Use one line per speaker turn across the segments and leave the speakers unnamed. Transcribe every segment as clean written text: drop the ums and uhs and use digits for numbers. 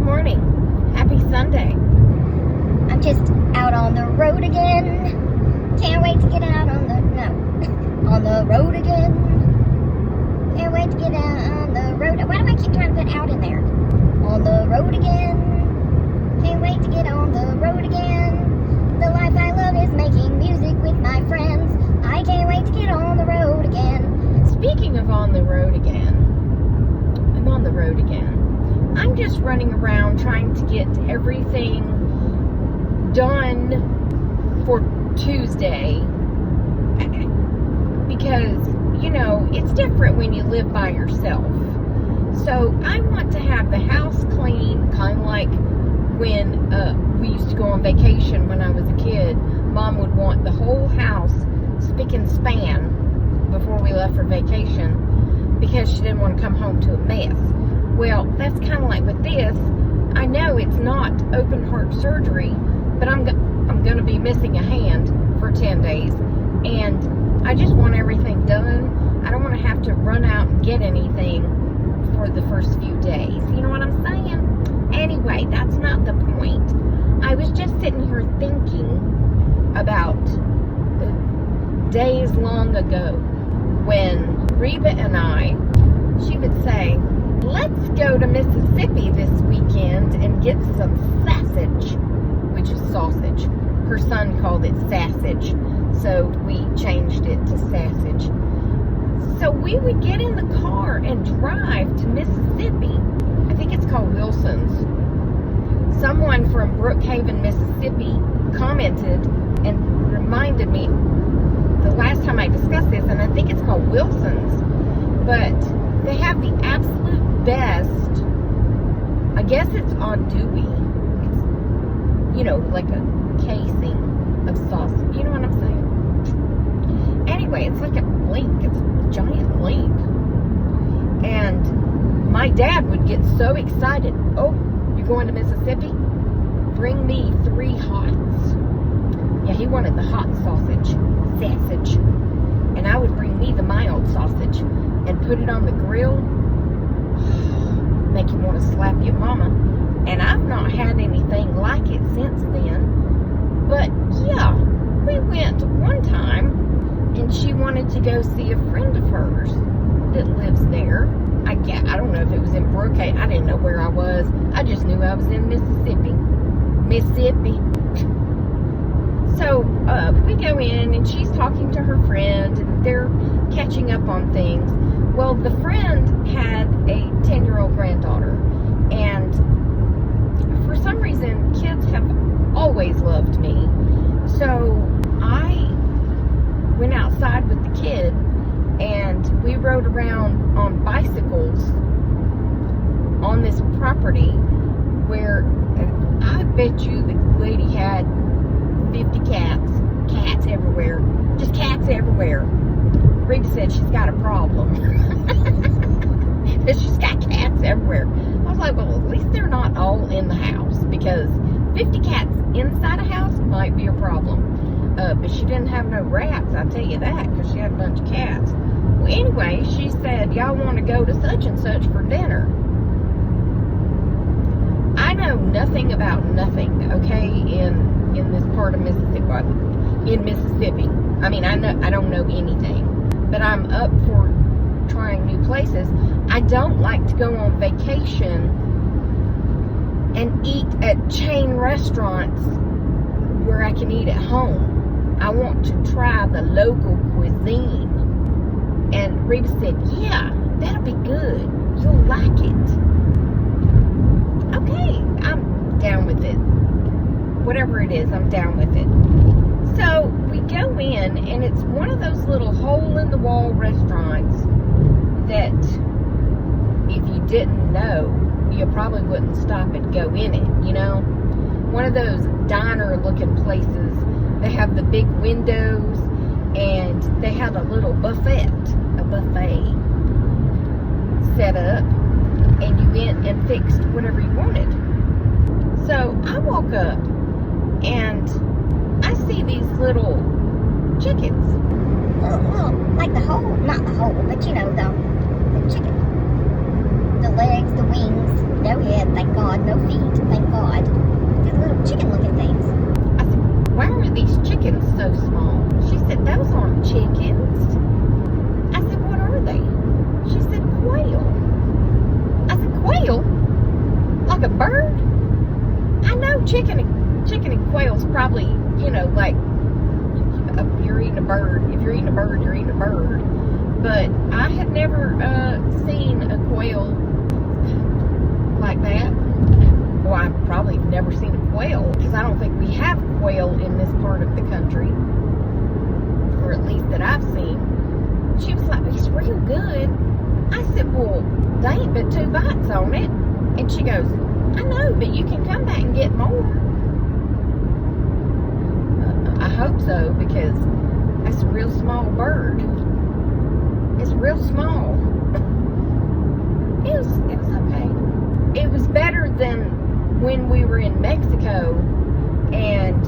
morning. Happy Sunday.
I'm just out on the road again. Can't wait to get out on the road again. Can't wait to get out on the road. Why do I keep trying to put out in there? On the road again. Can't wait to get on the road again. The life I love is making music with my friends. I can't wait to get on the road again.
Speaking of on the road again, I'm on the road again. I'm just running around trying to get everything done for Tuesday because, you know, it's different when you live by yourself. So I want to have the house clean, kind of like when we used to go on vacation when I was a kid. Mom would want the whole house spick and span before we left for vacation because she didn't want to come home to a mess. Well, that's kind of like with this. I know it's not open heart surgery, but I'm going to be missing a hand for 10 days. And I just want everything done. I don't want to have to run out and get anything for the first few days. You know what I'm saying? Anyway, that's not the point. I was just sitting here thinking about days long ago when Reba and I, she would say, let's go to Mississippi this weekend and get some sausage, which is sausage. Her son called it sausage, so we changed it to sausage. So we would get in the car and drive to Mississippi. I think it's called Wilson's. Someone from Brookhaven, Mississippi commented and reminded me the last time I discussed this, and I think it's called Wilson's, but they have the absolute best, I guess it's on Dewey. It's, you know, like a casing of sausage. You know what I'm saying? Anyway, it's like a link. It's a giant link. And my dad would get so excited. Oh, you're going to Mississippi? Bring me 3 hots. Yeah, he wanted the hot sausage. Sausage. And I would bring me the mild sausage and put it on the grill. Make you want to slap your mama. And I've not had anything like it since then. But yeah, we went one time and she wanted to go see a friend of hers that lives there. I don't know if it was in Brookhaven. I didn't know where I was. I just knew I was in Mississippi. So we go in and she's talking to her friend and they're catching up on things. Well, the friend had a 10-year-old granddaughter, and for some reason, kids have always loved me. So I went outside with the kid, and we rode around on bicycles on this property where I bet you the lady had 50 cats. Cats everywhere. Just cats everywhere. Reba said she's got a problem. She's got cats everywhere. I was like, well, at least they're not all in the house, because 50 cats inside a house might be a problem. But she didn't have no rats, I'll tell you that, because she had a bunch of cats. Well, anyway, she said, y'all want to go to such and such for dinner. I know nothing about nothing, okay, in this part of Mississippi. In Mississippi. I mean, I don't know anything. But I'm up for trying new places. I don't like to go on vacation and eat at chain restaurants where I can eat at home. I want to try the local cuisine. And Reba said, yeah, that'll be good. You'll like it. Okay, I'm down with it. Whatever it is, I'm down with it. So we go in, and it's one of those little hole-in-the-wall restaurants that if you didn't know, you probably wouldn't stop and go in it, you know? One of those diner-looking places. They have the big windows, and they had a little buffet set up, and you went and fixed whatever you wanted. So I woke up, and I see these little chickens.
Like the hole, not the hole, but you know, the chicken. the legs, the wings, no head, thank God, no feet, thank God. These little chicken-looking things.
I said, why are these chickens so small? She said, those aren't chickens. I said, what are they? She said, quail. I said, quail? Like a bird? I know chicken and quail's probably, you know, like, you're eating a bird. If you're eating a bird, you're eating a bird. But I had never seen a quail like that. Well, I've probably never seen a quail, because I don't think we have quail in this part of the country, or at least that I've seen. She was like, it's real good. I said, well, they ain't but 2 bites on it. And she goes, I know, but you can come back and get more. I hope so, because that's a real small bird. It's real small. It was okay. It was better than when we were in Mexico, and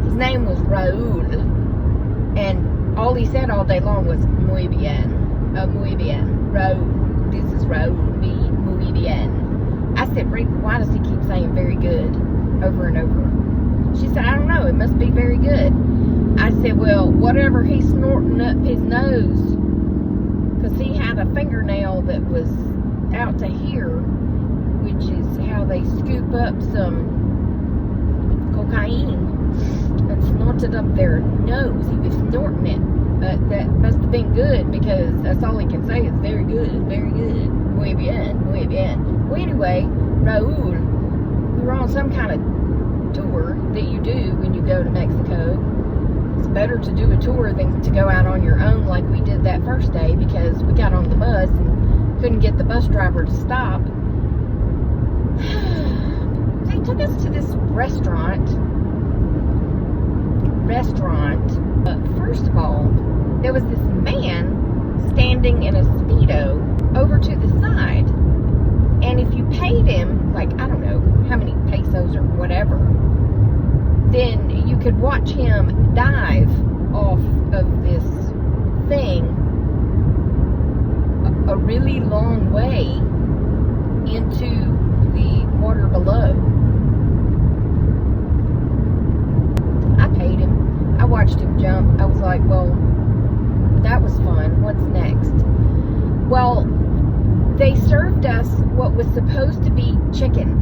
his name was Raul, and all he said all day long was muy bien, Raul. This is Raul, muy bien. I said, Rick, why does he keep saying very good over and over? She said, I don't know, it must be very good. I said, well, whatever he's snorting up his nose, because he had a fingernail that was out to here, which is how they scoop up some cocaine and snort it up their nose. He was snorting it. That must have been good, because that's all he can say is very good, muy bien, muy bien. Well, anyway, Raul, we were on some kind of tour that you do when you go to Mexico. It's better to do a tour than to go out on your own like we did that first day, because we got on the bus and couldn't get the bus driver to stop. They took us to this restaurant. First of all, there was this man standing in a Speedo over to the side. And if you paid him, like, I don't know how many pesos or whatever, then you could watch him dive off of this thing a really long way into the water below. I paid him. I watched him jump. I was like, well, that was fun. What's next? Well, they served us what was supposed to be chicken,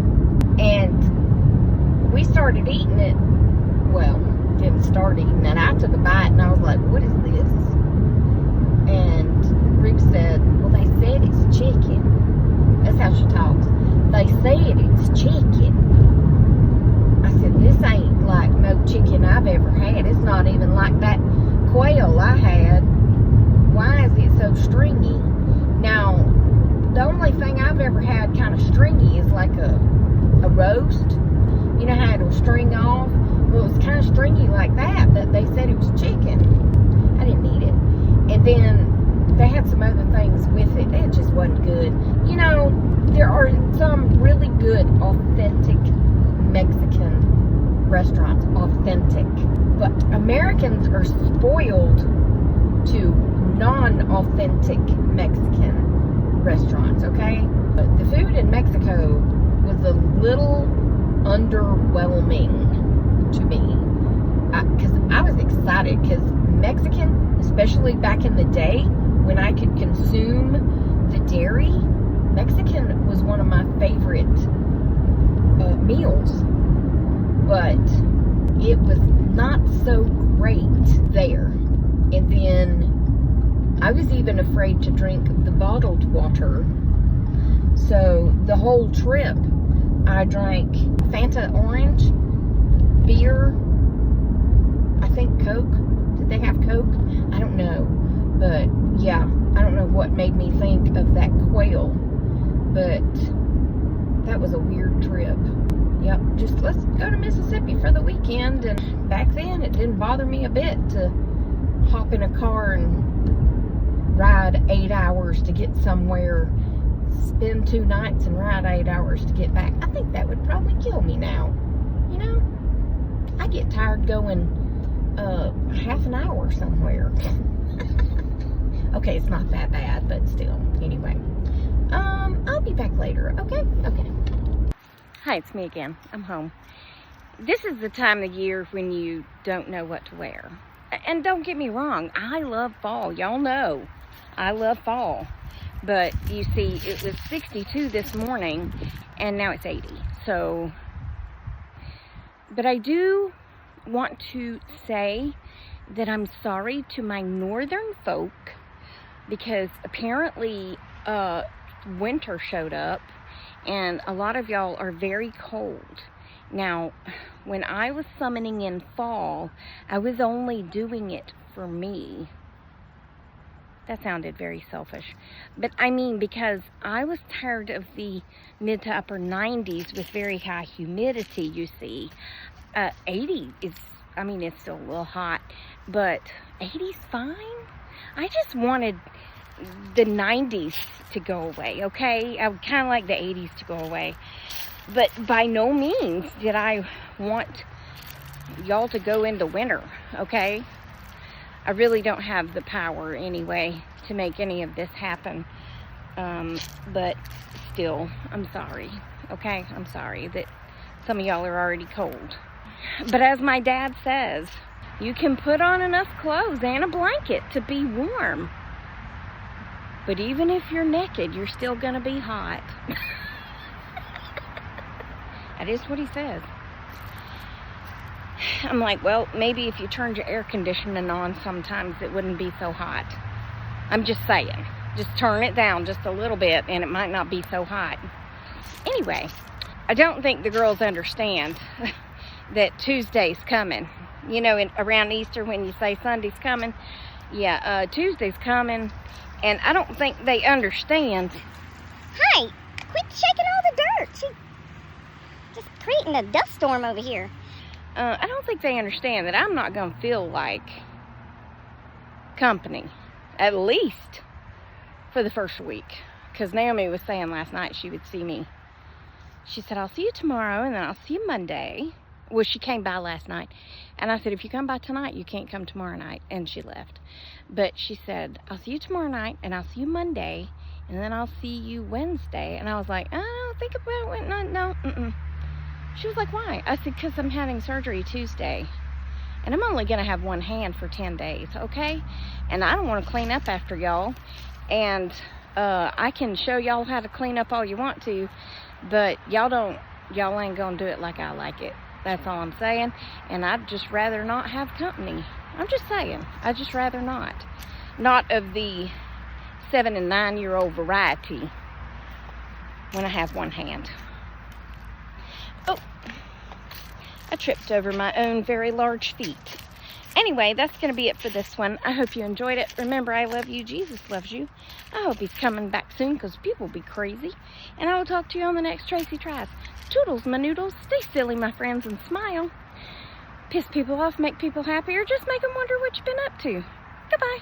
and we started eating it. Well, didn't start eating it. I took a bite and I was like, what is this? And Rick said, well, they said it's chicken. That's how she talks. They said it's chicken. I said, this ain't like no chicken I've ever had. It's not even like that quail I had. Why is it so stringy? Now, the only thing I've ever had kind of stringy is like a roast. You know how it'll string off? Well, it was kind of stringy like that, but they said it was chicken. I didn't eat it. And then they had some other things with it. It just wasn't good. You know, there are some really good, authentic Mexican restaurants. Authentic. But Americans are spoiled to non-authentic Mexican restaurants, okay? But the food in Mexico was a little underwhelming to me, because I was excited, because Mexican, especially back in the day when I could consume the dairy, Mexican was one of my favorite meals, but it was not so great there. And then I was even afraid to drink the bottled water, so the whole trip I drank Fanta orange, beer, I think Coke. Did they have Coke? I don't know. But yeah, I don't know what made me think of that quail. But that was a weird trip. Yep, just let's go to Mississippi for the weekend. And back then it didn't bother me a bit to hop in a car and ride 8 hours to get somewhere, spend 2 nights and ride 8 hours to get back. I think that would probably kill me now. You know, I get tired going half an hour somewhere. Okay, it's not that bad, but still. Anyway, I'll be back later, okay? Okay.
Hi, it's me again. I'm home. This is the time of year when you don't know what to wear. And don't get me wrong, I love fall. Y'all know I love fall. But you see, it was 62 this morning, and now it's 80. So, but I do want to say that I'm sorry to my northern folk, because apparently winter showed up and a lot of y'all are very cold. Now, when I was summoning in fall, I was only doing it for me. That sounded very selfish. But I mean, because I was tired of the mid to upper 90s with very high humidity, you see. 80 is, I mean, it's still a little hot, but 80's fine. I just wanted the 90s to go away, okay? I would kind of like the 80s to go away. But by no means did I want y'all to go into winter, okay? I really don't have the power anyway to make any of this happen. But still, I'm sorry, okay? I'm sorry that some of y'all are already cold. But as my dad says, you can put on enough clothes and a blanket to be warm. But even if you're naked, you're still gonna be hot. That is what he says. I'm like, well, maybe if you turned your air conditioning on sometimes it wouldn't be so hot. I'm just saying. Just turn it down just a little bit and it might not be so hot. Anyway, I don't think the girls understand that Tuesday's coming. You know, around Easter when you say Sunday's coming. Yeah, Tuesday's coming. And I don't think they understand.
Hi, quit shaking all the dirt. She's just creating a dust storm over here.
I don't think they understand that I'm not going to feel like company, at least for the first week. Because Naomi was saying last night she would see me. She said, I'll see you tomorrow and then I'll see you Monday. Well, she came by last night. And I said, if you come by tonight, you can't come tomorrow night. And she left. But she said, I'll see you tomorrow night and I'll see you Monday. And then I'll see you Wednesday. And I was like, oh, think about it. No. She was like, why? I said, because I'm having surgery Tuesday. And I'm only going to have one hand for 10 days, okay? And I don't want to clean up after y'all. And I can show y'all how to clean up all you want to. But y'all ain't going to do it like I like it. That's all I'm saying. And I'd just rather not have company. I'm just saying. I'd just rather not. Not of the 7 and 9 year old variety when I have one hand. Oh, I tripped over my own very large feet. Anyway, that's going to be it for this one. I hope you enjoyed it. Remember, I love you. Jesus loves you. I hope he's coming back soon because people be crazy. And I will talk to you on the next Tracy Tries. Toodles, my noodles. Stay silly, my friends, and smile. Piss people off, make people happy, or just make them wonder what you've been up to. Goodbye.